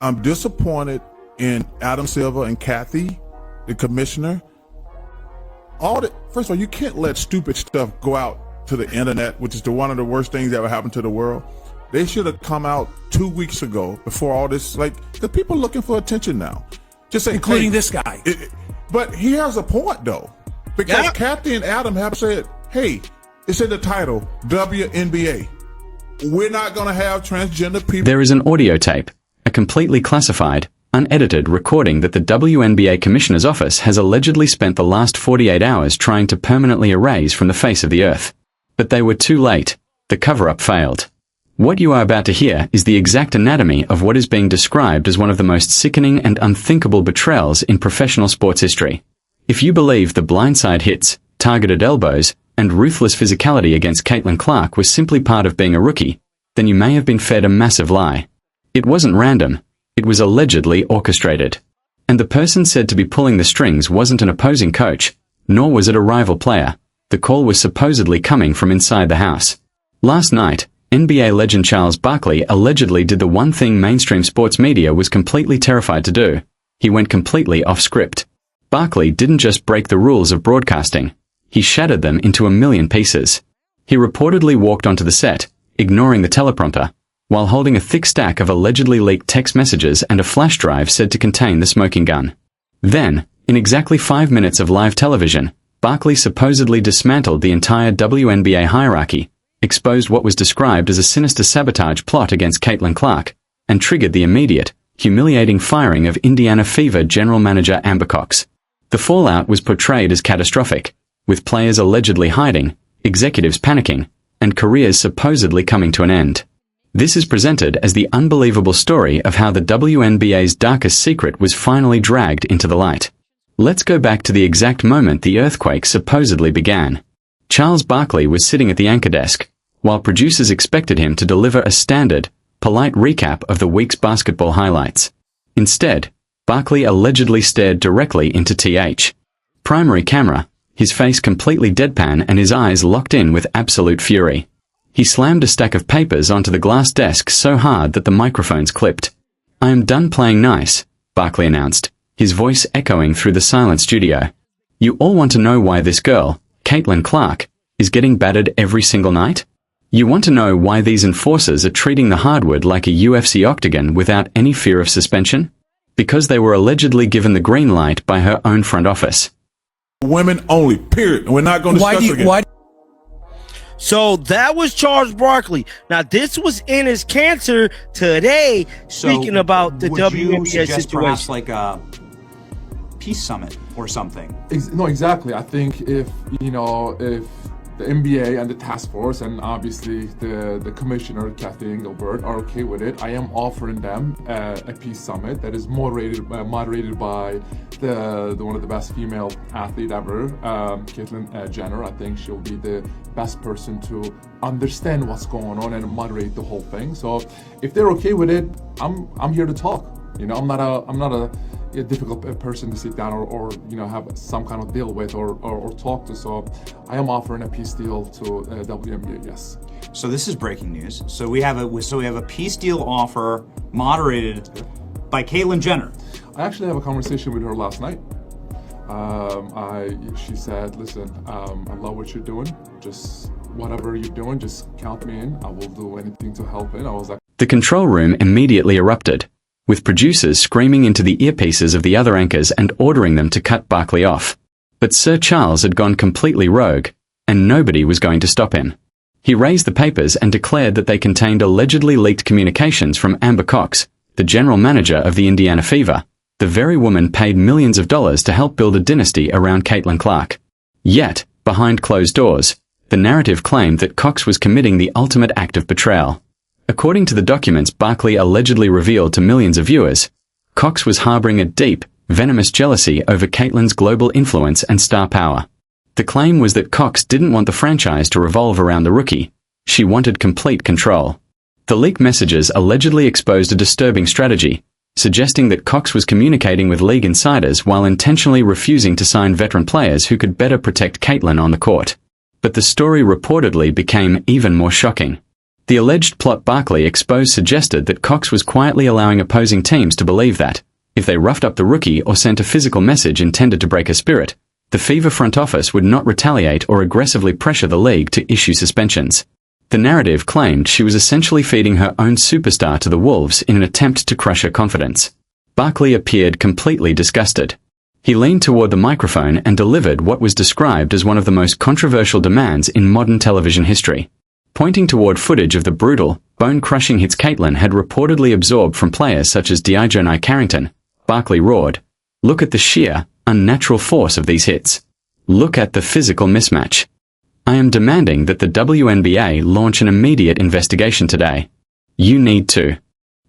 I'm disappointed in Adam Silver and Cathy, the commissioner. First of all, you can't let stupid stuff go out to the internet, which is one of the worst things that ever happened to the world. They should have come out 2 weeks ago before all this, because people are looking for attention now. Just say, including this guy. But he has a point, though, because Cathy and Adam have said, hey, it's in the title, WNBA. We're not going to have transgender people. There is an audio tape, a completely classified, unedited recording that the WNBA Commissioner's Office has allegedly spent the last 48 hours trying to permanently erase from the face of the earth. But they were too late. The cover-up failed. What you are about to hear is the exact anatomy of what is being described as one of the most sickening and unthinkable betrayals in professional sports history. If you believe the blindside hits, targeted elbows, and ruthless physicality against Caitlin Clark was simply part of being a rookie, then you may have been fed a massive lie. It wasn't random. It was allegedly orchestrated. And the person said to be pulling the strings wasn't an opposing coach, nor was it a rival player. The call was supposedly coming from inside the house. Last night, NBA legend Charles Barkley allegedly did the one thing mainstream sports media was completely terrified to do. He went completely off script. Barkley didn't just break the rules of broadcasting. He shattered them into a million pieces. He reportedly walked onto the set, ignoring the teleprompter, while holding a thick stack of allegedly leaked text messages and a flash drive said to contain the smoking gun. Then, in exactly 5 minutes of live television, Barkley supposedly dismantled the entire WNBA hierarchy, exposed what was described as a sinister sabotage plot against Caitlin Clark, and triggered the immediate, humiliating firing of Indiana Fever general manager Amber Cox. The fallout was portrayed as catastrophic, with players allegedly hiding, executives panicking, and careers supposedly coming to an end. This is presented as the unbelievable story of how the WNBA's darkest secret was finally dragged into the light. Let's go back to the exact moment the earthquake supposedly began. Charles Barkley was sitting at the anchor desk, while producers expected him to deliver a standard, polite recap of the week's basketball highlights. Instead, Barkley allegedly stared directly into TH. Primary camera, his face completely deadpan and his eyes locked in with absolute fury. He slammed a stack of papers onto the glass desk so hard that the microphones clipped. "I am done playing nice," Barkley announced, his voice echoing through the silent studio. "You all want to know why this girl, Caitlin Clark, is getting battered every single night? You want to know why these enforcers are treating the hardwood like a UFC octagon without any fear of suspension? Because they were allegedly given the green light by her own front office. Women only, period. We're not going to discuss it again. So that was Charles Barkley. Now, this was in his cancer today, speaking about the WNBA situation. Perhaps like a peace summit or something? No, exactly. I think if the NBA and the task force and obviously the commissioner, Cathy Engelbert, are okay with it, I am offering them a peace summit that is moderated by the one of the best female athlete ever, Caitlyn Jenner. I think she'll be the best person to understand what's going on and moderate the whole thing. So if they're okay with it, I'm here to talk. I'm not a difficult person to sit down or have some kind of deal with or talk to. So I am offering a peace deal to WNBA. Yes. So this is breaking news. So we have a peace deal offer moderated by Caitlyn Jenner. I actually have a conversation with her last night. She said, "Listen, I love what you're doing. Just whatever you're doing, just count me in. I will do anything to help." I was like, the control room immediately erupted, with producers screaming into the earpieces of the other anchors and ordering them to cut Barkley off. But Sir Charles had gone completely rogue, and nobody was going to stop him. He raised the papers and declared that they contained allegedly leaked communications from Amber Cox, the general manager of the Indiana Fever, the very woman paid millions of dollars to help build a dynasty around Caitlin Clark. Yet, behind closed doors, the narrative claimed that Cox was committing the ultimate act of betrayal. According to the documents Barkley allegedly revealed to millions of viewers, Cox was harboring a deep, venomous jealousy over Caitlyn's global influence and star power. The claim was that Cox didn't want the franchise to revolve around the rookie. She wanted complete control. The leaked messages allegedly exposed a disturbing strategy, suggesting that Cox was communicating with league insiders while intentionally refusing to sign veteran players who could better protect Caitlyn on the court. But the story reportedly became even more shocking. The alleged plot Barkley exposed suggested that Cox was quietly allowing opposing teams to believe that, if they roughed up the rookie or sent a physical message intended to break her spirit, the Fever front office would not retaliate or aggressively pressure the league to issue suspensions. The narrative claimed she was essentially feeding her own superstar to the wolves in an attempt to crush her confidence. Barkley appeared completely disgusted. He leaned toward the microphone and delivered what was described as one of the most controversial demands in modern television history. Pointing toward footage of the brutal, bone-crushing hits Caitlyn had reportedly absorbed from players such as Dijonai Carrington, Barkley roared, "Look at the sheer, unnatural force of these hits. Look at the physical mismatch. I am demanding that the WNBA launch an immediate investigation today. You need to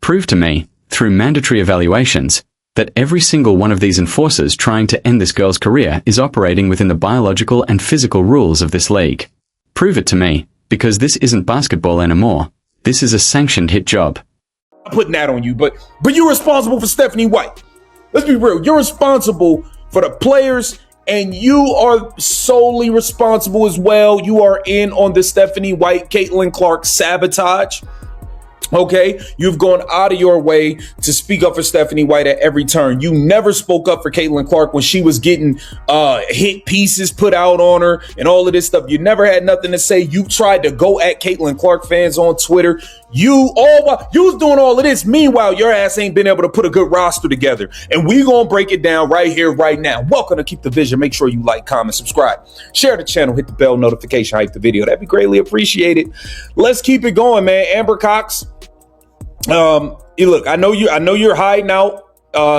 prove to me, through mandatory evaluations, that every single one of these enforcers trying to end this girl's career is operating within the biological and physical rules of this league. Prove it to me, because this isn't basketball anymore. This is a sanctioned hit job." I'm putting that on you, but you're responsible for Stephanie White. Let's be real. You're responsible for the players, and you are solely responsible as well. You are in on the Stephanie White, Caitlin Clark sabotage. Okay, you've gone out of your way to speak up for Stephanie White at every turn. You never spoke up for Caitlin Clark when she was getting hit pieces put out on her and all of this stuff. You never had nothing to say. You tried to go at Caitlin Clark fans on Twitter. You was doing all of this. Meanwhile, your ass ain't been able to put a good roster together. And we gonna break it down right here, right now. Welcome to Keep the Vision. Make sure you like, comment, subscribe, share the channel, hit the bell notification, hype the video. That'd be greatly appreciated. Let's keep it going, man. Amber Cox. Look, I know you're hiding out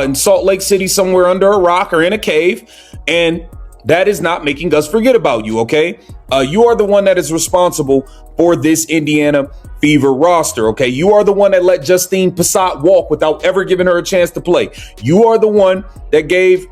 in Salt Lake City somewhere under a rock or in a cave, and that is not making us forget about you. Okay, you are the one that is responsible for this Indiana Fever roster. Okay, you are the one that let Justine Passat walk without ever giving her a chance to play. You are the one that gave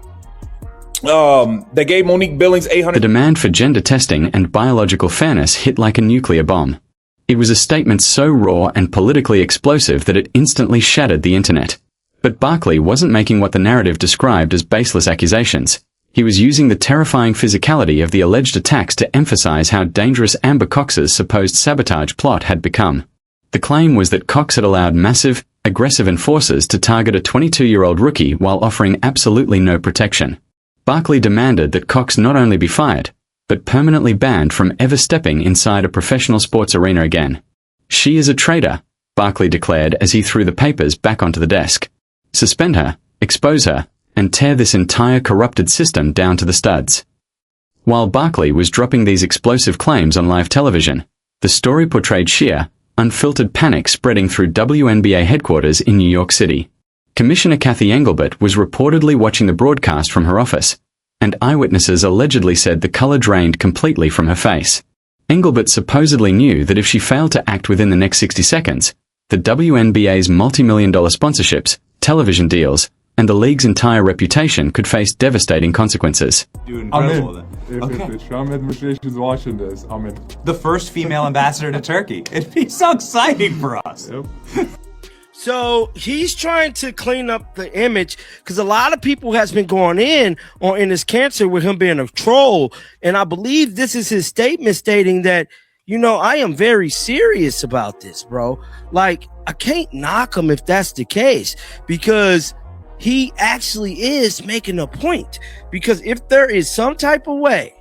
Monique Billings $800. The demand for gender testing and biological fairness hit like a nuclear bomb. It was a statement so raw and politically explosive that it instantly shattered the internet. But Barkley wasn't making what the narrative described as baseless accusations. He was using the terrifying physicality of the alleged attacks to emphasize how dangerous Amber Cox's supposed sabotage plot had become. The claim was that Cox had allowed massive, aggressive enforcers to target a 22-year-old rookie while offering absolutely no protection. Barkley demanded that Cox not only be fired, but permanently banned from ever stepping inside a professional sports arena again. "She is a traitor," Barkley declared as he threw the papers back onto the desk. "Suspend her, expose her, and tear this entire corrupted system down to the studs." While Barkley was dropping these explosive claims on live television, the story portrayed sheer, unfiltered panic spreading through WNBA headquarters in New York City. Commissioner Cathy Engelbert was reportedly watching the broadcast from her office, and eyewitnesses allegedly said the color drained completely from her face. Engelbert supposedly knew that if she failed to act within the next 60 seconds, the WNBA's multi-million-dollar sponsorships, television deals, and the league's entire reputation could face devastating consequences. I'm in. If the Trump administration is watching this, I'm in. The first female ambassador to Turkey. It'd be so exciting for us. Yep. So he's trying to clean up the image because a lot of people has been going in on his cancer with him being a troll. And I believe this is his statement stating that, I am very serious about this, bro. Like, I can't knock him if that's the case, because he actually is making a point. Because if there is some type of way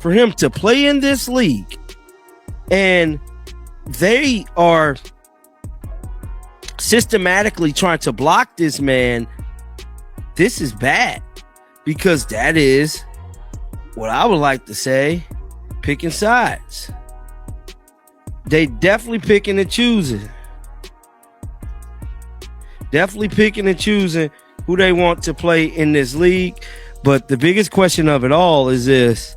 for him to play in this league and they are systematically trying to block this man, this is bad, because that is what I would like to say, picking sides. They definitely picking and choosing. Definitely picking and choosing who they want to play in this league. But the biggest question of it all is this: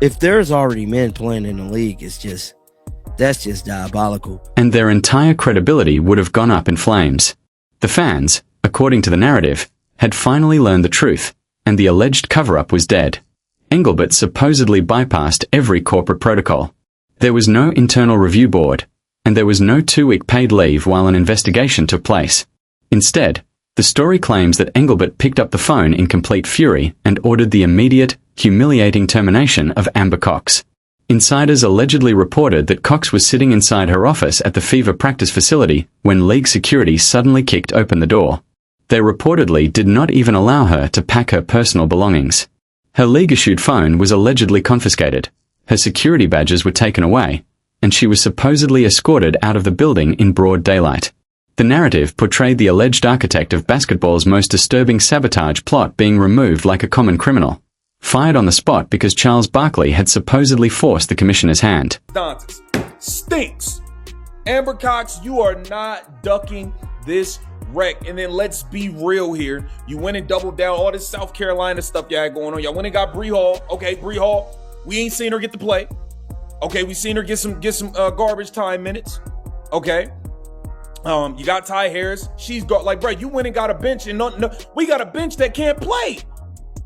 if there's already men playing in the league, that's just diabolical. And their entire credibility would have gone up in flames. The fans, according to the narrative, had finally learned the truth, and the alleged cover-up was dead. Engelbert supposedly bypassed every corporate protocol. There was no internal review board, and there was no 2-week paid leave while an investigation took place. Instead, the story claims that Engelbert picked up the phone in complete fury and ordered the immediate, humiliating termination of Amber Cox. Insiders allegedly reported that Cox was sitting inside her office at the Fever practice facility when league security suddenly kicked open the door. They reportedly did not even allow her to pack her personal belongings. Her league-issued phone was allegedly confiscated, her security badges were taken away, and she was supposedly escorted out of the building in broad daylight. The narrative portrayed the alleged architect of basketball's most disturbing sabotage plot being removed like a common criminal, fired on the spot because Charles Barkley had supposedly forced the commissioner's hand. Stinks. Amber Cox, you are not ducking this wreck. And then let's be real here. You went and doubled down all this South Carolina stuff y'all had going on. Y'all went and got Bree Hall. Okay, Bree Hall, we ain't seen her get to play. Okay, we seen her get some garbage time minutes. Okay. You got Ty Harris. She's got, like, bro, you went and got a bench, and we got a bench that can't play.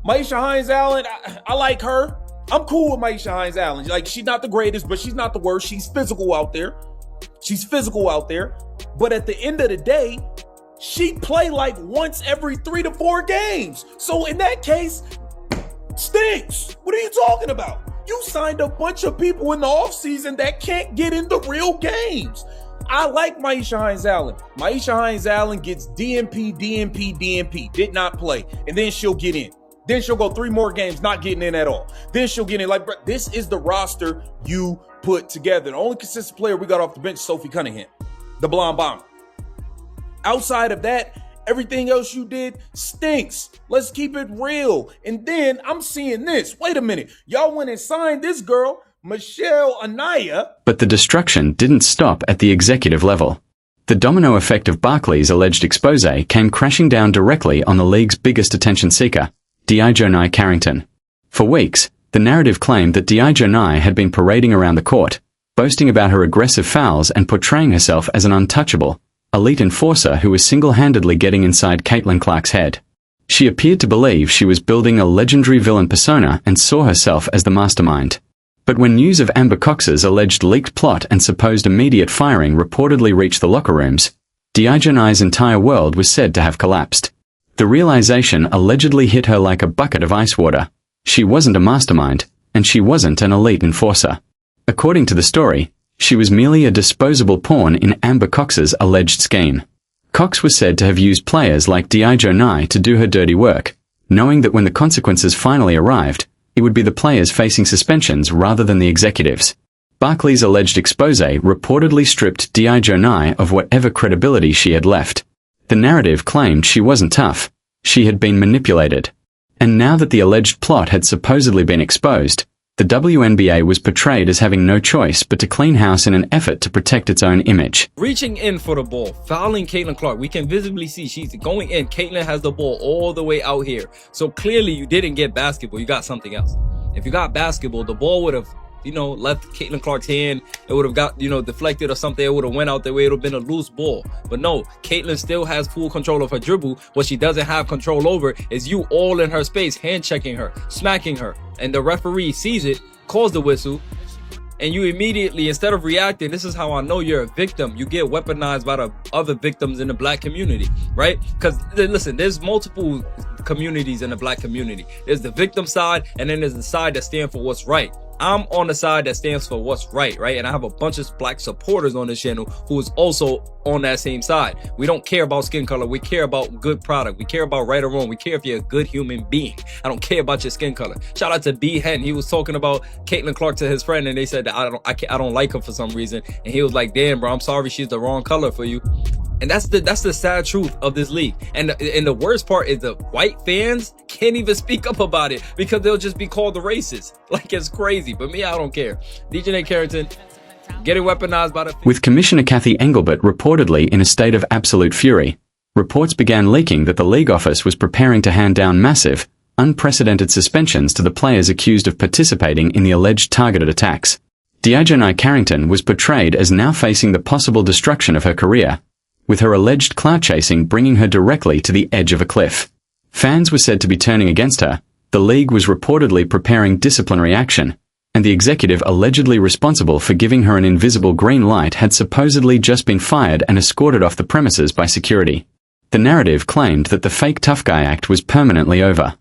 Maisha Hines-Allen, I like her. I'm cool with Maisha Hines-Allen. Like, she's not the greatest, but she's not the worst. She's physical out there. But at the end of the day, she play like once every 3 to 4 games. So in that case, stinks. What are you talking about? You signed a bunch of people in the offseason that can't get into real games. I like Maisha Hines-Allen. Maisha Hines-Allen gets DNP, did not play, and then she'll get in. Then she'll go 3 more games not getting in at all. Then she'll get in. Like, bro, this is the roster you put together. The only consistent player we got off the bench is Sophie Cunningham, the blonde bomber. Outside of that, everything else you did stinks. Let's keep it real. And then I'm seeing this. Wait a minute. Y'all went and signed this girl, Michelle Anaya. But the destruction didn't stop at the executive level. The domino effect of Barkley's alleged expose came crashing down directly on the league's biggest attention seeker, Dijonai Carrington. For weeks, the narrative claimed that Dijonai had been parading around the court, boasting about her aggressive fouls and portraying herself as an untouchable, elite enforcer who was single-handedly getting inside Caitlin Clark's head. She appeared to believe she was building a legendary villain persona and saw herself as the mastermind. But when news of Amber Cox's alleged leaked plot and supposed immediate firing reportedly reached the locker rooms, Dijonai's entire world was said to have collapsed. The realization allegedly hit her like a bucket of ice water. She wasn't a mastermind, and she wasn't an elite enforcer. According to the story, she was merely a disposable pawn in Amber Cox's alleged scheme. Cox was said to have used players like Dijonai to do her dirty work, knowing that when the consequences finally arrived, it would be the players facing suspensions rather than the executives. Barkley's alleged expose reportedly stripped Dijonai of whatever credibility she had left. The narrative claimed she wasn't tough, she had been manipulated. And now that the alleged plot had supposedly been exposed, the WNBA was portrayed as having no choice but to clean house in an effort to protect its own image. Reaching in for the ball, fouling Caitlin Clark. We can visibly see she's going in. Caitlin has the ball all the way out here. So clearly you didn't get basketball, you got something else. If you got basketball, the ball would have, left Caitlin Clark's hand. It would have got, deflected or something. It would have went out the way. It would have been a loose ball. But no, Caitlin still has full control of her dribble. What she doesn't have control over is you all in her space, hand checking her, smacking her. And the referee sees it, calls the whistle, and you immediately, instead of reacting, this is how I know you're a victim, you get weaponized by the other victims in the black community, right? Because listen, there's multiple communities in the black community. There's the victim side, and then there's the side that stands for what's right. I'm on the side that stands for what's right? And I have a bunch of black supporters on this channel who is also on that same side. We don't care about skin color. We care about good product. We care about right or wrong. We care if you're a good human being. I don't care about your skin color. Shout out to B Hen. He was talking about Caitlin Clark to his friend, and they said that I don't like her for some reason. And he was like, damn, bro, I'm sorry she's the wrong color for you. And that's the sad truth of this league. And the worst part is the white fans can't even speak up about it because they'll just be called the racist. Like, it's crazy. But me, I don't care. Dijonai Carrington getting weaponized by the... With Commissioner Cathy Engelbert reportedly in a state of absolute fury, reports began leaking that the league office was preparing to hand down massive, unprecedented suspensions to the players accused of participating in the alleged targeted attacks. Dijonai Carrington was portrayed as now facing the possible destruction of her career, with her alleged clout chasing bringing her directly to the edge of a cliff. Fans were said to be turning against her, the league was reportedly preparing disciplinary action, and the executive allegedly responsible for giving her an invisible green light had supposedly just been fired and escorted off the premises by security. The narrative claimed that the fake tough guy act was permanently over.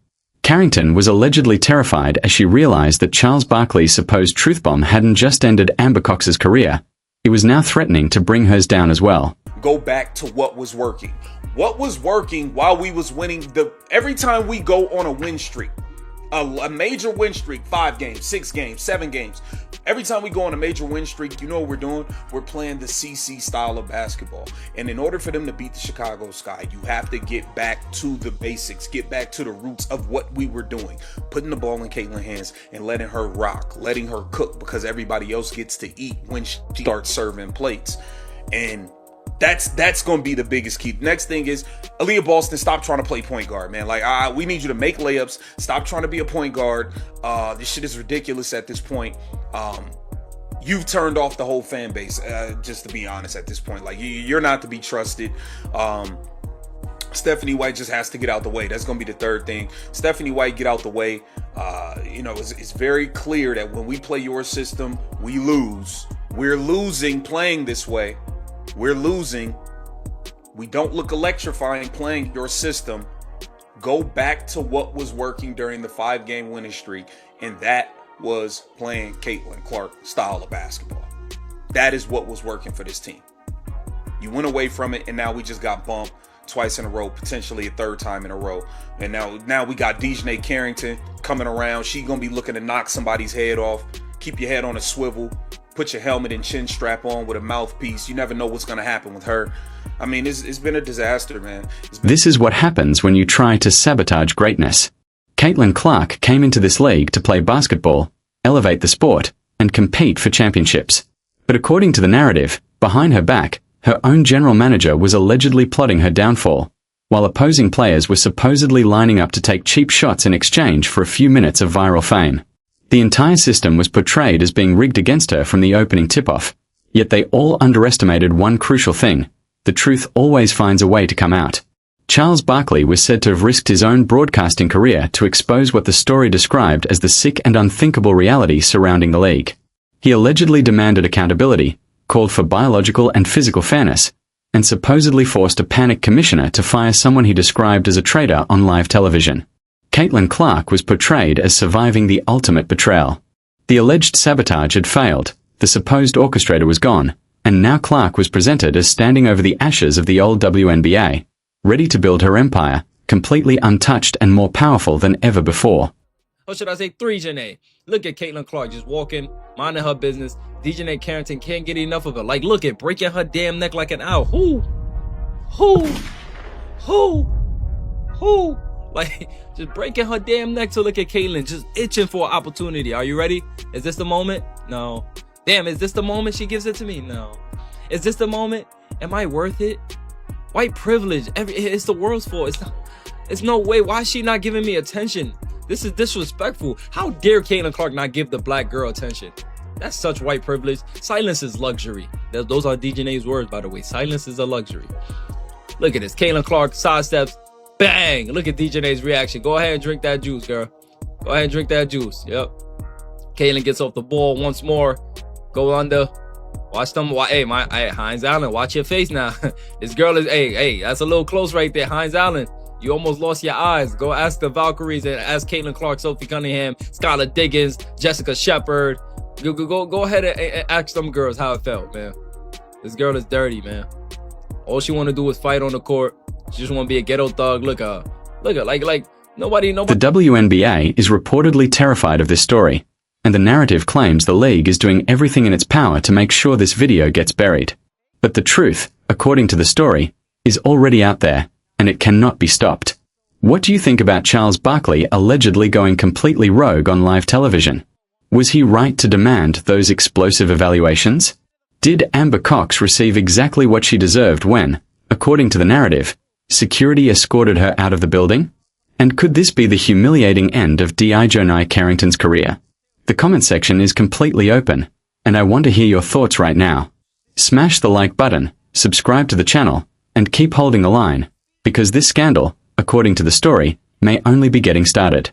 Carrington was allegedly terrified as she realized that Charles Barkley's supposed truth bomb hadn't just ended Amber Cox's career. It was now threatening to bring hers down as well. Go back to what was working. What was working while we was winning every time we go on a win streak, a major win streak, 5 games, 6 games, 7 games. Every time we go on a major win streak, you know what we're doing? We're playing the CC style of basketball. And in order for them to beat the Chicago Sky, you have to get back to the basics, get back to the roots of what we were doing. Putting the ball in Caitlin's hands and letting her rock, letting her cook, because everybody else gets to eat when she starts serving plates. And that's going to be the biggest key. Next thing is, Aaliyah Boston, stop trying to play point guard, man. Like, we need you to make layups. Stop trying to be a point guard. This shit is ridiculous at this point. You've turned off the whole fan base, just to be honest at this point. Like, you're not to be trusted. Stephanie White just has to get out the way. That's going to be the third thing. Stephanie White, get out the way. It's very clear that when we play your system, we lose. We're losing playing this way. We're losing. We don't look electrifying playing your system. Go back to what was working during the 5-game winning streak, and that was playing Caitlin Clark style of basketball. That is what was working for this team. You went away from it, and now we just got bumped twice in a row, potentially a third time in a row. And now we got Dejanay Carrington coming around. She gonna be looking to knock somebody's head off. Keep your head on a swivel. Put your helmet and chin strap on with a mouthpiece. You never know what's going to happen with her. I mean, it's been a disaster, man. This is what happens when you try to sabotage greatness. Caitlin Clark came into this league to play basketball, elevate the sport, and compete for championships. But according to the narrative, behind her back, her own general manager was allegedly plotting her downfall, while opposing players were supposedly lining up to take cheap shots in exchange for a few minutes of viral fame. The entire system was portrayed as being rigged against her from the opening tip-off, yet they all underestimated one crucial thing: the truth always finds a way to come out. Charles Barkley was said to have risked his own broadcasting career to expose what the story described as the sick and unthinkable reality surrounding the league. He allegedly demanded accountability, called for biological and physical fairness, and supposedly forced a panicked commissioner to fire someone he described as a traitor on live television. Caitlin Clark was portrayed as surviving the ultimate betrayal. The alleged sabotage had failed, the supposed orchestrator was gone, and now Clark was presented as standing over the ashes of the old WNBA, ready to build her empire, completely untouched and more powerful than ever before. Or should I say 3 Janae? Look at Caitlin Clark just walking, minding her business. Dejanay Carrington can't get enough of her. Like, look at breaking her damn neck like an owl. Who? Like, just breaking her damn neck to look at Caitlin, just itching for an opportunity. Are you ready? Is this the moment? No. Damn, is this the moment she gives it to me? No. Is this the moment? Am I worth it? White privilege. It's the world's fault. It's no way. Why is she not giving me attention? This is disrespectful. How dare Caitlin Clark not give the black girl attention? That's such white privilege. Silence is luxury. Those are Dejanay's words, by the way. Silence is a luxury. Look at this. Caitlin Clark sidesteps. Bang! Look at Dejanay's reaction. Go ahead and drink that juice, girl. Go ahead and drink that juice. Yep. Caitlin gets off the ball once more. Go under. Watch them. Hey, Hines Allen, watch your face now. This girl is, hey, that's a little close right there. Hines Allen, you almost lost your eyes. Go ask the Valkyries and ask Caitlin Clark, Sophie Cunningham, Skylar Diggins, Jessica Shepard. Go ahead and ask them girls how it felt, man. This girl is dirty, man. All she want to do is fight on the court. She just want to be a ghetto thug. Look at her. Like nobody. The WNBA is reportedly terrified of this story, and the narrative claims the league is doing everything in its power to make sure this video gets buried. But the truth, according to the story, is already out there, and it cannot be stopped. What do you think about Charles Barkley allegedly going completely rogue on live television? Was he right to demand those explosive evaluations? Did Amber Cox receive exactly what she deserved when, according to the narrative, security escorted her out of the building? And could this be the humiliating end of Dejanay Carrington's career? The comment section is completely open, and I want to hear your thoughts right now. Smash the like button, subscribe to the channel, and keep holding the line, because this scandal, according to the story, may only be getting started.